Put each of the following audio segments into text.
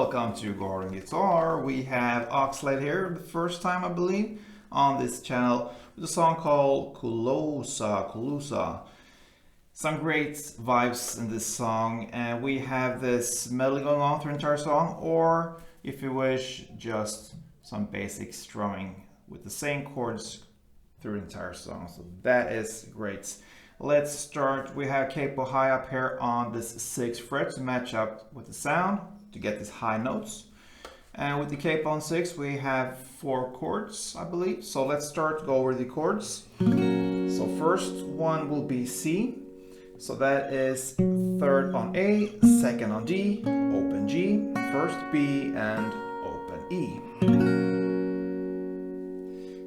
welcome to Garden Guitar. We have Oxlade here, the first time I believe, on this channel with a song called Kulusa. Some great vibes in this song, and we have this melody going on through the entire song, or if you wish, just some basic strumming with the same chords through the entire song. So that is great. Let's start. We have capo high up here on this 6th fret to match up with the sound to get these high notes. And with the capo on 6, we have 4 chords, I believe. So let's start, go over the chords. So first one will be C. So that is 3rd on A, 2nd on D, open G, 1st B, and open E.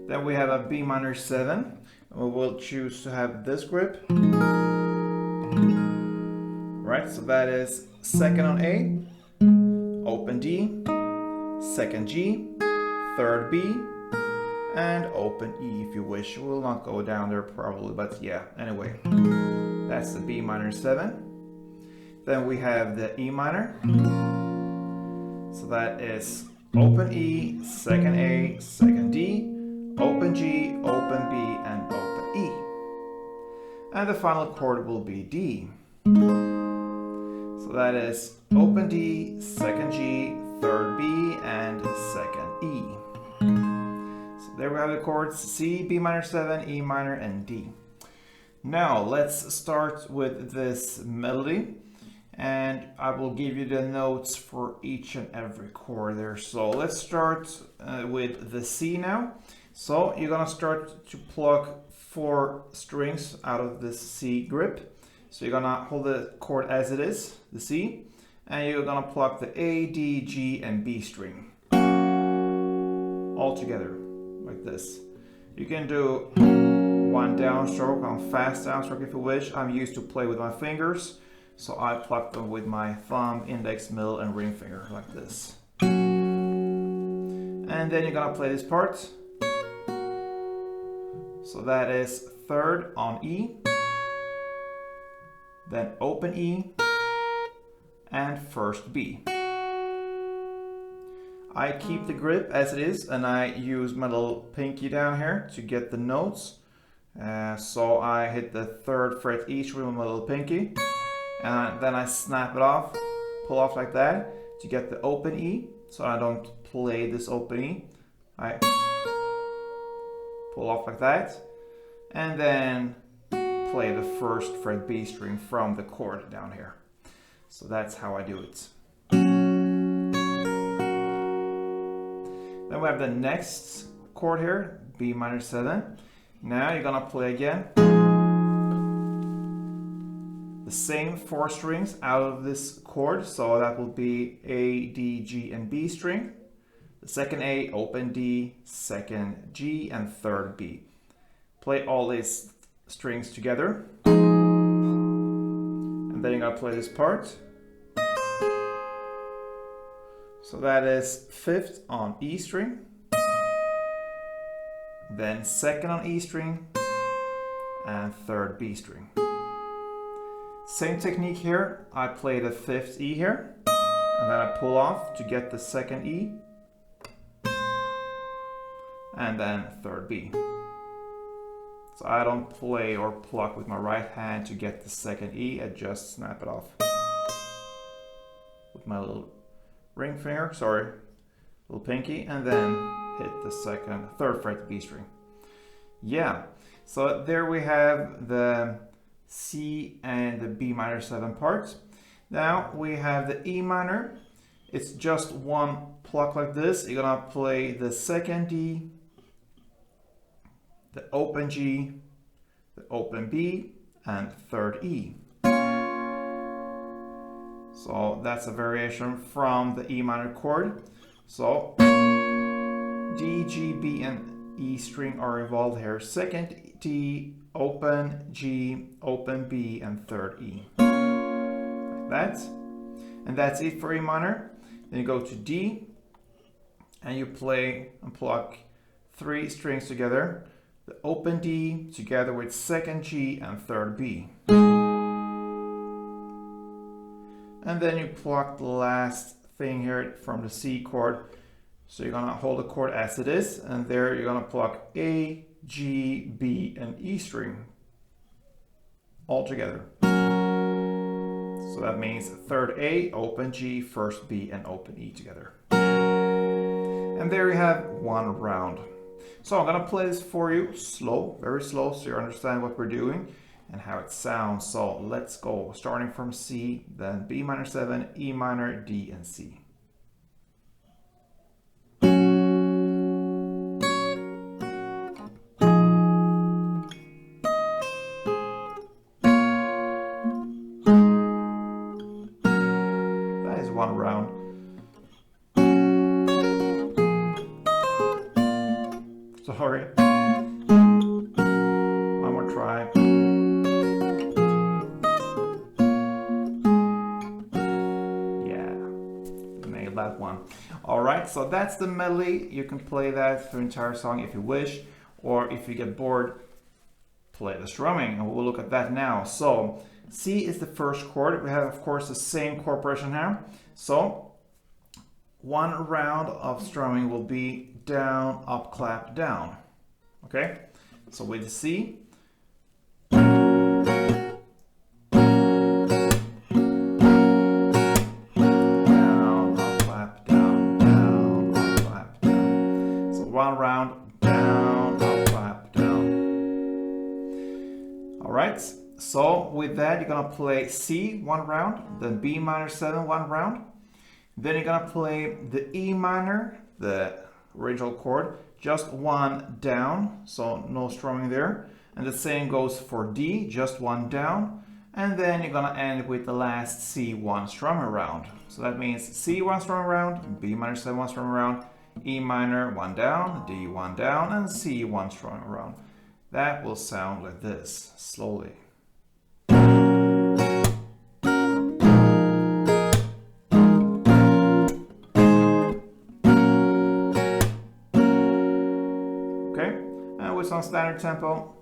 Then we have a B minor 7. We will choose to have this grip. Right, so that is 2nd on A, open D, 2nd G, 3rd B, and open E if you wish. We'll not go down there probably, but yeah, anyway. That's the B minor 7. Then we have the E minor. So that is open E, 2nd A, 2nd D, open G, open B, and open E. And the final chord will be D. So that is open D, 2nd G, 3rd B, and 2nd E. So there we have the chords C, B minor 7, E minor, and D. Now let's start with this melody, and I will give you the notes for each and every chord there. So let's start with the C now. So you're gonna start to pluck 4 strings out of this C grip. So you're gonna hold the chord as it is, the C, and you're gonna pluck the A, D, G, and B string all together like this. You can do one downstroke, on fast downstroke if you wish. I'm used to play with my fingers, so I pluck them with my thumb, index, middle, and ring finger like this. And then you're gonna play this part. So that is 3rd on E, then open E, and 1st B. I keep the grip as it is, and I use my little pinky down here to get the notes. So I hit the 3rd fret E string with my little pinky, and then I snap it off, pull off like that to get the open E. So I don't play this open E. I pull off like that, and then play the 1st fret B string from the chord down here. So that's how I do it. Then we have the next chord here, B minor 7. Now you're gonna play again the same 4 strings out of this chord. So that will be A, D, G, and B string. The 2nd A, open D, 2nd G, and 3rd B. Play all these strings together. And then you're gonna play this part. So that is 5th on E string, then 2nd on E string, and 3rd B string. Same technique here. I play the 5th E here, and then I pull off to get the 2nd E, and then 3rd B. So I don't play or pluck with my right hand to get the 2nd E, I just snap it off with my little ring finger, little pinky, and then hit the 3rd fret B string. Yeah, so there we have the C and the B minor 7 parts. Now we have the E minor. It's just one pluck like this. You're gonna play the 2nd D, the open G, the open B, and 3rd E. So that's a variation from the E minor chord. So D, G, B, and E string are involved here. 2nd D, open G, open B, and 3rd E. Like that. And that's it for E minor. Then you go to D, and you play and pluck 3 strings together. The open D together with 2nd G and 3rd B. And then you pluck the last thing here from the C chord. So you're gonna hold the chord as it is, and there you're gonna pluck A, G, B, and E string all together. So that means third A, open G, first B, and open E together. And there you have one round. So I'm gonna play this for you slow, very slow, so you understand what we're doing and how it sounds. So let's go, starting from C, then B minor 7, E minor, D, and C. That is one round. Sorry. One more try. Yeah, nailed that one. All right, so that's the melody. You can play that through the entire song if you wish, or if you get bored, play the strumming, and we'll look at that now. So C is the first chord. We have, of course, the same chord progression here. So one round of strumming will be down, up, clap, down. Okay, so with the C, down, up, clap, down, down, up, clap, down. So one round, down, up, clap, down. All right, so with that, you're gonna play C one round, then B minor 7 one round. Then you're gonna play the E minor, the original chord, just one down, so no strumming there. And the same goes for D, just one down. And then you're gonna end with the last C one strumming round. So that means C one strumming round, B minor 7 one strumming round, E minor one down, D one down, and C one strumming round. That will sound like this, slowly. With some standard tempo.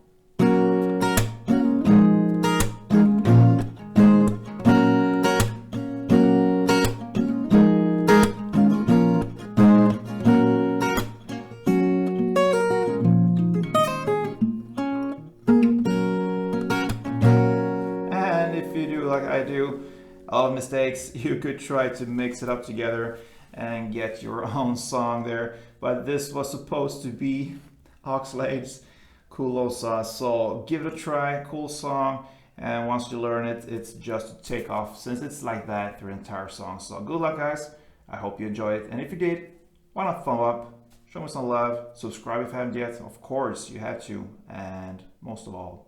And if you do like I do, all mistakes, you could try to mix it up together and get your own song there. But this was supposed to be Oxlade's Kulosa, so give it a try, cool song, and once you learn it, it's just to take off since it's like that through the entire song. So good luck guys, I hope you enjoyed it, and if you did, why not thumb up, show me some love, subscribe if you haven't yet, of course you have to, and most of all,